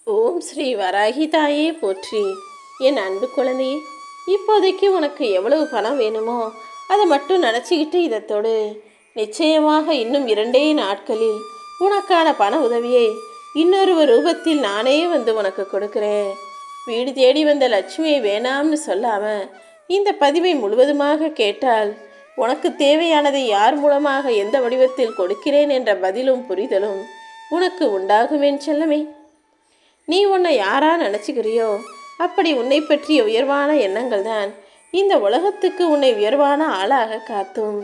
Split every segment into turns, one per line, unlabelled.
ஓம் ஸ்ரீ வராகி தாயே போற்றி. என் அன்பு குழந்தையே, இப்போதைக்கு உனக்கு எவ்வளவு பணம் வேணுமோ அதை மட்டும் நினச்சிக்கிட்டு இதை தொடு. நிச்சயமாக இன்னும் 2 நாட்களில் உனக்கான பண உதவியை இன்னொரு ரூபத்தில் நானே வந்து உனக்கு கொடுக்குறேன். வீடு தேடி வந்த லட்சுமியை வேணாம்னு சொல்லாமல் இந்த பதிவை முழுவதுமாக கேட்டால் உனக்கு தேவையானதை யார் மூலமாக எந்த வடிவத்தில் கொடுக்கிறேன் என்ற பதிலும் புரிதலும் உனக்கு உண்டாகும் என் செல்லமே. நீ உன்னை யாரா நினச்சிக்கிறியோ அப்படி உன்னை பற்றிய உயர்வான எண்ணங்கள் தான் இந்த உலகத்துக்கு உன்னை உயர்வான ஆளாக காத்தும்.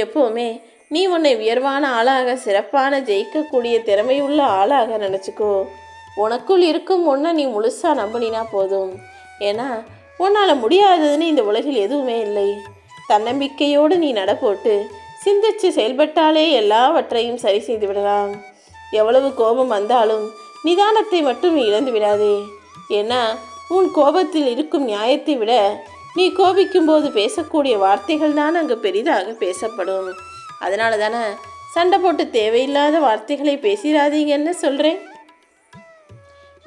எப்போவுமே நீ உன்னை உயர்வான ஆளாக, சிறப்பான, ஜெயிக்கக்கூடிய திறமையுள்ள ஆளாக நினச்சிக்கோ. உனக்குள் இருக்கும் ஒன்றை நீ முழுசாக நம்பினா போதும். ஏன்னா உன்னால் முடியாததுன்னு இந்த உலகில் எதுவுமே இல்லை. தன்னம்பிக்கையோடு நீ நடப்போட்டு சிந்திச்சு செயல்பட்டாலே எல்லாவற்றையும் சரி செய்து விடலாம். எவ்வளவு கோபம் வந்தாலும் நிதானத்தை மட்டும் நீ இழந்து விடாதே. ஏன்னா உன் கோபத்தில் இருக்கும் நியாயத்தை விட நீ கோபிக்கும் போது பேசக்கூடிய வார்த்தைகள் தான் அங்கு பெரிதாக பேசப்படும். அதனால தானே சண்டை போட்டு தேவையில்லாத வார்த்தைகளை பேசிடாதீங்கன்னு சொல்கிறேன்.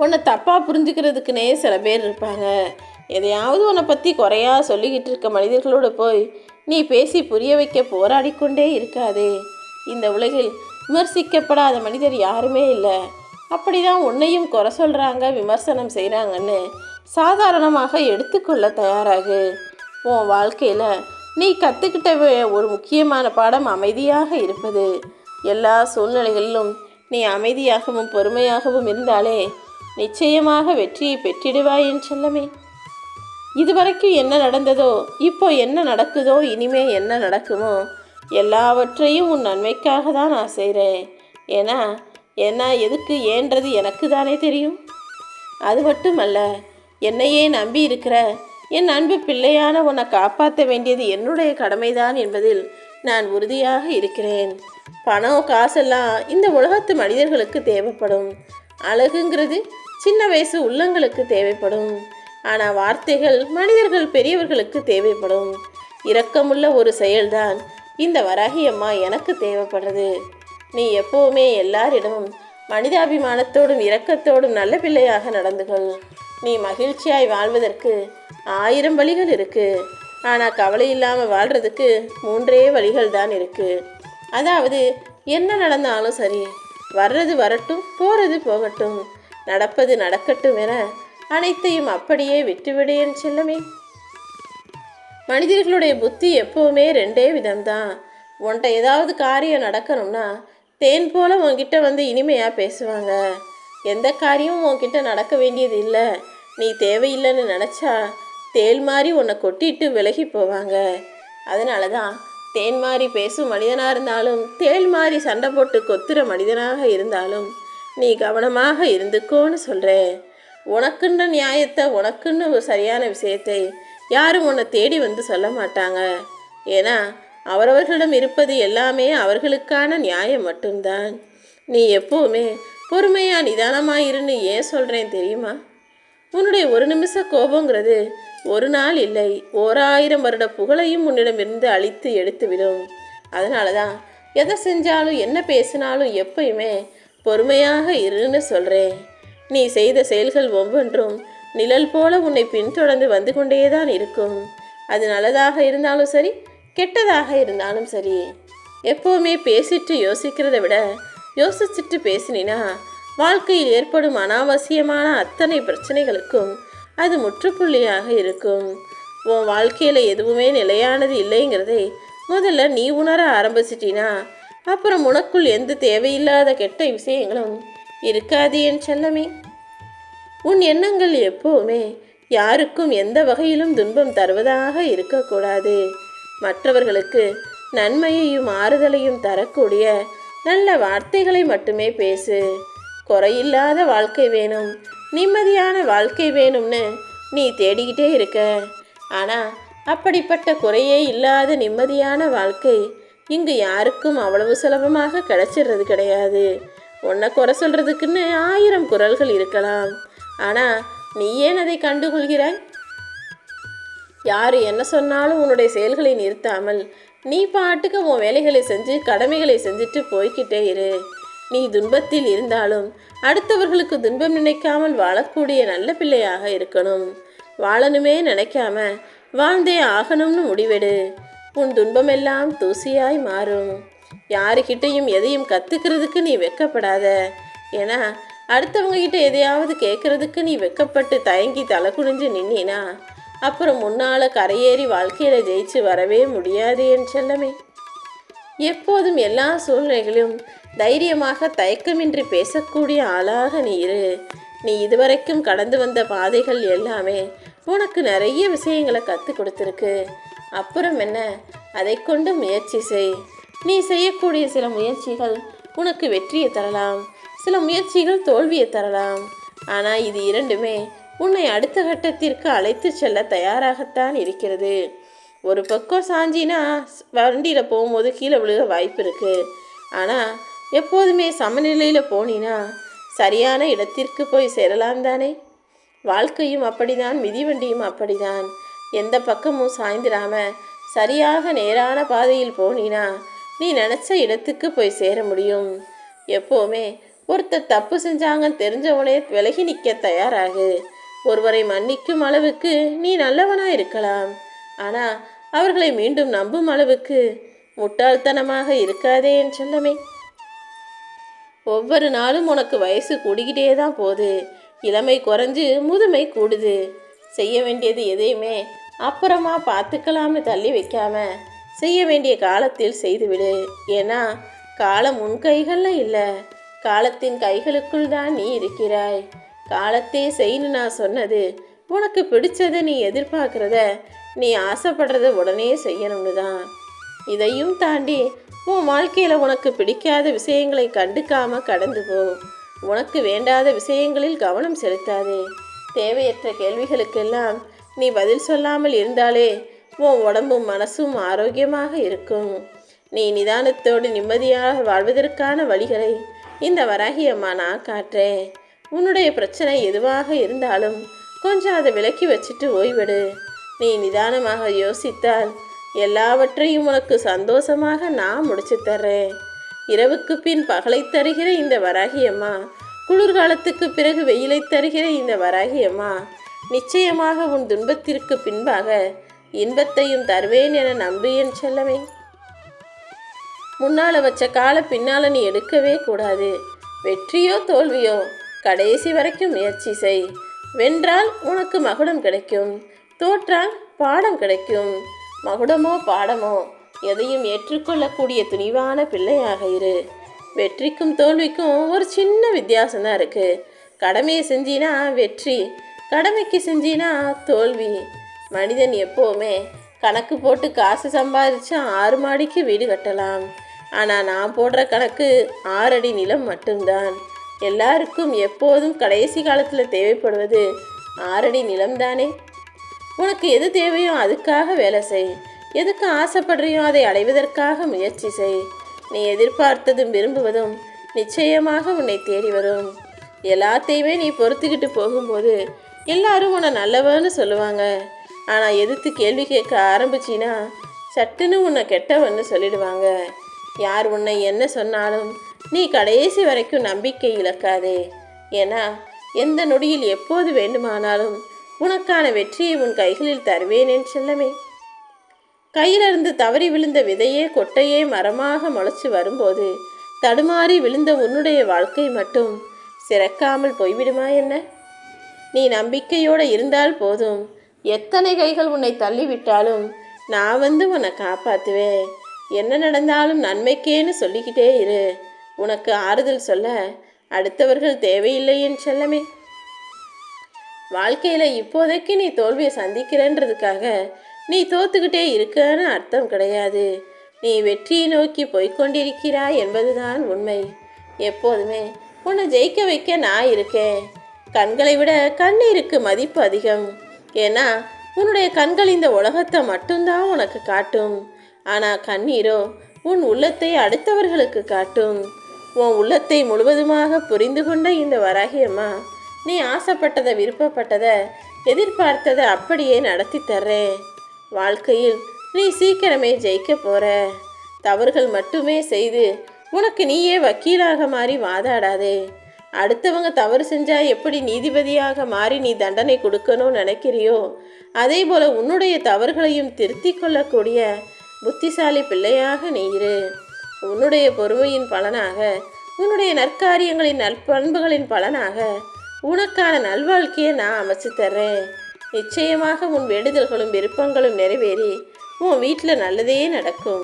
உன்னை தப்பாக புரிஞ்சுக்கிறதுக்குனே சில பேர் இருப்பாங்க. எதையாவது உன்னை பற்றி குறையா சொல்லிக்கிட்டு இருக்க மனிதர்களோடு போய் நீ பேசி புரிய வைக்க போராடிக்கொண்டே இருக்காதே. இந்த உலகில் விமர்சிக்கப்படாத மனிதர் யாருமே இல்லை. அப்படி தான் உன்னையும் குறை சொல்கிறாங்க, விமர்சனம் செய்கிறாங்கன்னு சாதாரணமாக எடுத்துக்கொள்ள தயாராகு. உன் வாழ்க்கையில் நீ கற்றுக்கிட்ட ஒரு முக்கியமான பாடம் அமைதியாக இருப்பது. எல்லா சூழ்நிலைகளிலும் நீ அமைதியாகவும் பொறுமையாகவும் இருந்தாலே நிச்சயமாக வெற்றியை பெற்றிடுவாய் என் செல்லமே. இதுவரைக்கும் என்ன நடந்ததோ, இப்போ என்ன நடக்குதோ, இனிமே என்ன நடக்குமோ எல்லாவற்றையும் உன் நன்மைக்காக தான் நான் செய்கிறேன். ஏன்னா எதுக்கு ஏன்றது எனக்கு தானே தெரியும். அது மட்டுமல்ல, என்னையே நம்பி இருக்கிற என் அன்பு பிள்ளையான உன்னை காப்பாற்ற வேண்டியது என்னுடைய கடமைதான் என்பதில் நான் உறுதியாக இருக்கிறேன். பணம் காசெல்லாம் இந்த உலகத்து மனிதர்களுக்கு தேவைப்படும். அழகுங்கிறது சின்ன வயசு உள்ளங்களுக்கு தேவைப்படும். ஆனால் வார்த்தைகள் மனிதர்கள் பெரியவர்களுக்கு தேவைப்படும். இரக்கமுள்ள ஒரு செயல்தான் இந்த வராகி அம்மா எனக்கு தேவைப்படுறது. நீ எப்போவுமே எல்லாரிடமும் மனிதாபிமானத்தோடும் இரக்கத்தோடும் நல்ல பிள்ளையாக நடந்துகள். நீ மகிழ்ச்சியாய் வாழ்வதற்கு 1000 வழிகள் இருக்குது. ஆனால் கவலை இல்லாமல் வாழ்கிறதுக்கு 3 வழிகள் தான் இருக்குது. அதாவது என்ன நடந்தாலும் சரி, வர்றது வரட்டும், போகிறது போகட்டும், நடப்பது நடக்கட்டும் என அனைத்தையும் அப்படியே விட்டுவிடேன் செல்லமே. மனிதர்களுடைய புத்தி எப்போவுமே 2 விதம்தான். உன்கிட்ட ஏதாவது காரியம் நடக்கணும்னா தேன் போல் உன்கிட்ட வந்து இனிமையாக பேசுவாங்க. எந்த காரியமும் உன்கிட்ட நடக்க வேண்டியது இல்லை, நீ தேவையில்லைன்னு நினச்சா தேள் மாதிரி உன்னை கொட்டிட்டு விலகி போவாங்க. அதனால தான் தேன் மாதிரி பேசும் மனிதனாக இருந்தாலும், தேள் மாதிரி சண்டை போட்டு கொத்துற மனிதனாக இருந்தாலும் நீ கவனமாக இருந்துக்கோன்னு சொல்கிறேன். உனக்குன்ற நியாயத்தை, உனக்குன்னு ஒரு சரியான விஷயத்தை யாரும் உன்னை தேடி வந்து சொல்ல மாட்டாங்க. ஏன்னா அவரவர்களிடம் இருப்பது எல்லாமே அவர்களுக்கான நியாயம் மட்டும்தான். நீ எப்போவுமே பொறுமையாக நிதானமாக இருன்னு ஏன் சொல்கிறேன் தெரியுமா? உன்னுடைய ஒரு நிமிஷ கோபங்கிறது ஒரு நாள் இல்லை, 1000 வருட புகழையும் உன்னிடமிருந்து அழித்து எடுத்துவிடும். அதனால தான் எதை செஞ்சாலும் என்ன பேசினாலும் எப்பயுமே பொறுமையாக இருன்னு சொல்கிறேன். நீ செய்த செயல்கள் ஒவ்வொன்றும் நிழல் போல உன்னை பின்தொடர்ந்து வந்து கொண்டே தான் இருக்கும். அது நல்லதாக இருந்தாலும் சரி, கெட்டதாக இருந்தாலும் சரி. எப்போவுமே பேசிட்டு யோசிக்கிறத விட யோசிச்சுட்டு பேசினா வாழ்க்கையில் ஏற்படும் அனாவசியமான அத்தனை பிரச்சனைகளுக்கும் அது முற்றுப்புள்ளியாக இருக்கும். உன் வாழ்க்கையில் எதுவுமே நிலையானது இல்லைங்கிறதை முதல்ல நீ உணர ஆரம்பிச்சிட்டினா அப்புறம் உனக்குள் எந்த தேவையில்லாத கெட்ட விஷயங்களும் இருக்காது என் செல்லமே. உன் எண்ணங்கள் எப்போவுமே யாருக்கும் எந்த வகையிலும் துன்பம் தருவதாக இருக்கக்கூடாது. மற்றவர்களுக்கு நன்மையையும் ஆறுதலையும் தரக்கூடிய நல்ல வார்த்தைகளை மட்டுமே பேசு. குறையில்லாத வாழ்க்கை வேணும், நிம்மதியான வாழ்க்கை வேணும்னு நீ தேடிக்கிட்டே இருக்க. ஆனால் அப்படிப்பட்ட குறையே இல்லாத நிம்மதியான வாழ்க்கை இங்கு யாருக்கும் அவ்வளவு சுலபமாக கிடைச்சிடுறது கிடையாது. உன்னை குறை சொல்கிறதுக்குன்னு 1000 குரல்கள் இருக்கலாம். ஆனால் நீ ஏன் அதை கண்டுகொள்கிறாய்? யார் என்ன சொன்னாலும் உன்னுடைய செயல்களை நிறுத்தாமல் நீ பாட்டுக்கு உன் வேலைகளை செஞ்சு கடமைகளை செஞ்சுட்டு போய்கிட்டே இரு. நீ துன்பத்தில் இருந்தாலும் அடுத்தவர்களுக்கு துன்பம் நினைக்காமல் வாழக்கூடிய நல்ல பிள்ளையாக இருக்கணும். வாழணுமே நினைக்காம வாழ்ந்தே ஆகணும்னு முடிவெடு. உன் துன்பமெல்லாம் தூசியாய் மாறும். யாருக்கிட்டையும் எதையும் கற்றுக்கிறதுக்கு நீ வெக்கப்படாத. ஏன்னா அடுத்தவங்க கிட்ட எதையாவது கேட்கறதுக்கு நீ வெக்கப்பட்டு தயங்கி தலை குனிஞ்சு நின்னா அப்புறம் முன்னால் கரையேறி வாழ்க்கையில் ஜெயிச்சு வரவே முடியாது என் செல்லமே. எப்போதும் எல்லா சூழ்நிலைகளிலும் தைரியமாக தயக்கமின்றி பேசக்கூடிய ஆளாக நீ இரு. நீ இதுவரைக்கும் கடந்து வந்த பாதைகள் எல்லாமே உனக்கு நிறைய விஷயங்களை கற்றுக் கொடுத்துருக்கு. அப்புறம் என்ன, அதை கொண்டு முயற்சி செய். நீ செய்யக்கூடிய சில முயற்சிகள் உனக்கு வெற்றியை தரலாம், சில முயற்சிகள் தோல்வியை தரலாம். ஆனால் இது இரண்டுமே உன்னை அடுத்த கட்டத்திற்கு அழைத்து செல்ல தயாராகத்தான் இருக்கிறது. ஒரு பக்கம் சாஞ்சினா வண்டியில் போகும்போது கீழே விழுக வாய்ப்பு இருக்குது. ஆனால் எப்போதுமே சமநிலையில் போனினா சரியான இடத்திற்கு போய் சேரலாம் தானே. வாழ்க்கையும் அப்படிதான், மிதிவண்டியும் அப்படிதான். எந்த பக்கமும் சாய்ந்திராம சரியாக நேரான பாதையில் போனினா நீ நினச்ச இடத்துக்கு போய் சேர முடியும். எப்போவுமே ஒருத்தர் தப்பு செஞ்சாங்கன்னு தெரிஞ்சவனே விலகி நிற்க தயாராகு. ஒருவரை மன்னிக்கும் அளவுக்கு நீ நல்லவனாக இருக்கலாம், ஆனால் அவர்களை மீண்டும் நம்பும் அளவுக்கு முட்டாள்தனமாக இருக்காதே என் செல்லமே. ஒவ்வொரு நாளும் உனக்கு வயசு கூடிக்கிட்டே தான் போகுது. இளமை குறைஞ்சு முதுமை கூடுது. செய்ய வேண்டியது எதையுமே அப்புறமா பார்த்துக்கலாம்னு தள்ளி வைக்காம செய்ய வேண்டிய காலத்தில் செய்துவிடு. ஏன்னா காலம் உன் கைகளில் இல்லை, காலத்தின் கைகளுக்குள் தான் நீ இருக்கிறாய். காலத்தே செய்யு நான் சொன்னது. உனக்கு பிடிச்சதை நீ எதிர்பார்க்குறத, நீ ஆசைப்படுறத உடனே செய்யணும்னு தான். இதையும் தாண்டி உன் வாழ்க்கையில் உனக்கு பிடிக்காத விஷயங்களை கண்டுக்காம கடந்து போ. உனக்கு வேண்டாத விஷயங்களில் கவனம் செலுத்தாதே. தேவையற்ற கேள்விகளுக்கெல்லாம் நீ பதில் சொல்லாமல் இருந்தாலே உன் உடம்பும் மனசும் ஆரோக்கியமாக இருக்கும். நீ நிதானத்தோடு நிம்மதியாக வாழ்வதற்கான வழிகளை இந்த வராகி அம்மா நான் காட்டுறேன். உன்னுடைய பிரச்சனை எதுவாக இருந்தாலும் கொஞ்சம் அதை விலக்கி வச்சுட்டு ஓய்வெடு. நீ நிதானமாக யோசித்தால் எல்லாவற்றையும் உனக்கு சந்தோஷமாக நான் முடிச்சு தர்றேன். இரவுக்கு பின் பகலை தருகிற இந்த வராகி அம்மா, குளிர்காலத்துக்கு பிறகு வெயிலை தருகிற இந்த வராகி அம்மா நிச்சயமாக உன் துன்பத்திற்கு பின்பாக இன்பத்தையும் தருவேன் என நம்பு என் செல்லமே. முன்னால் வச்ச காலை பின்னால் நீ எடுக்கவே கூடாது. வெற்றியோ தோல்வியோ கடைசி வரைக்கும் முயற்சி செய். வென்றால் உனக்கு மகுடம் கிடைக்கும், தோற்றால் பாடம் கிடைக்கும். மகுடமோ பாடமோ எதையும் ஏற்றுக்கொள்ளக்கூடிய துணிவான பிள்ளையாக இரு. வெற்றிக்கும் தோல்விக்கும் ஒரு சின்ன வித்தியாசம்தான் இருக்குது. கடமையை செஞ்சினா வெற்றி, கடமைக்கு செஞ்சினா தோல்வி. மனிதன் எப்போவுமே கணக்கு போட்டு காசு சம்பாதிச்சா 6 மாடிக்கு வீடு கட்டலாம். ஆனால் நான் போடுற கணக்கு 6 அடி நிலம் மட்டும்தான். எல்லாருக்கும் எப்போதும் கடைசி காலத்தில் தேவைப்படுவது 6 அடி நிலம்தானே. உனக்கு எது தேவையோ அதுக்காக வேலை செய். எதுக்கு ஆசைப்படுறியோ அதை அடைவதற்காக முயற்சி செய். நீ எதிர்பார்த்ததும் விரும்புவதும் நிச்சயமாக உன்னை தேடி வரும். எல்லாத்தையுமே நீ பொறுத்துக்கிட்டு போகும்போது எல்லாரும் உன்னை நல்லவன்னு சொல்லுவாங்க. ஆனால் எதிர்த்து கேள்வி கேட்க ஆரம்பிச்சின்னா சட்டுன்னு உன்னை கெட்டவன்னு சொல்லிடுவாங்க. யார் உன்னை என்ன சொன்னாலும் நீ கடைசி வரைக்கும் நம்பிக்கை இழக்காதே. ஏன்னா எந்த நொடியில் எப்போது வேண்டுமானாலும் உனக்கான வெற்றியை உன் கைகளில் தருவேனேன் செல்லமே. கையிலிருந்து தவறி விழுந்த விதையே கொட்டையே மரமாக முளைச்சி வரும்போது தடுமாறி விழுந்த உன்னுடைய வாழ்க்கை மட்டும் சிறக்காமல் போய்விடுமா என்ன? நீ நம்பிக்கையோடு இருந்தால் போதும். எத்தனை கைகள் உன்னை தள்ளிவிட்டாலும் நான் வந்து உன்னை காப்பாற்றுவேன். என்ன நடந்தாலும் நன்மைக்கேன்னு சொல்லிக்கிட்டே இரு. உனக்கு ஆறுதல் சொல்ல அடுத்தவர்கள் தேவையில்லை என் செல்லமே. வாழ்க்கையில் இப்போதைக்கு நீ தோல்வியை சந்திக்கிறன்றதுக்காக நீ தோத்துக்கிட்டே இருக்கன்னு அர்த்தம் கிடையாது. நீ வெற்றியை நோக்கி போய்கொண்டிருக்கிறாய் என்பதுதான் உண்மை. எப்போதுமே உன்னை ஜெயிக்க வைக்க நான் இருக்கேன். கண்களை விட கண்ணீருக்கு மதிப்பு அதிகம். ஏன்னா உன்னுடைய கண்கள் இந்த உலகத்தை மட்டும்தான் உனக்கு காட்டும். ஆனால் கண்ணீரோ உன் உள்ளத்தை அடுத்தவர்களுக்கு காட்டும். உன் உள்ளத்தை முழுவதுமாக புரிந்து கொண்ட இந்த வராகி அம்மா, நீ ஆசைப்பட்டதை விருப்பப்பட்டதை எதிர்பார்த்ததை அப்படியே நடத்தி தர்றேன். வாழ்க்கையில் நீ சீக்கிரமே ஜெயிக்க போற. தவறுகள் மட்டுமே செய்து உனக்கு நீயே வக்கீலாக மாறி வாதாடாதே. அடுத்தவங்க தவறு செஞ்சா எப்படி நீதிபதியாக மாறி நீ தண்டனை கொடுக்கணும்னு நினைக்கிறியோ, அதே போல உன்னுடைய தவறுகளையும் திருத்தி கொள்ளக்கூடிய புத்திசாலி பிள்ளையாக நீ இரு. உன்னுடைய பொறுமையின் பலனாக, உன்னுடைய நற்காரியங்களின் நற்பண்புகளின் பலனாக உனக்கான நல்வாழ்க்கையை நான் அமைச்சு தர்றேன். நிச்சயமாக உன் வேண்டுதல்களும் விருப்பங்களும் நிறைவேறி உன் வீட்டில் நல்லதே நடக்கும்.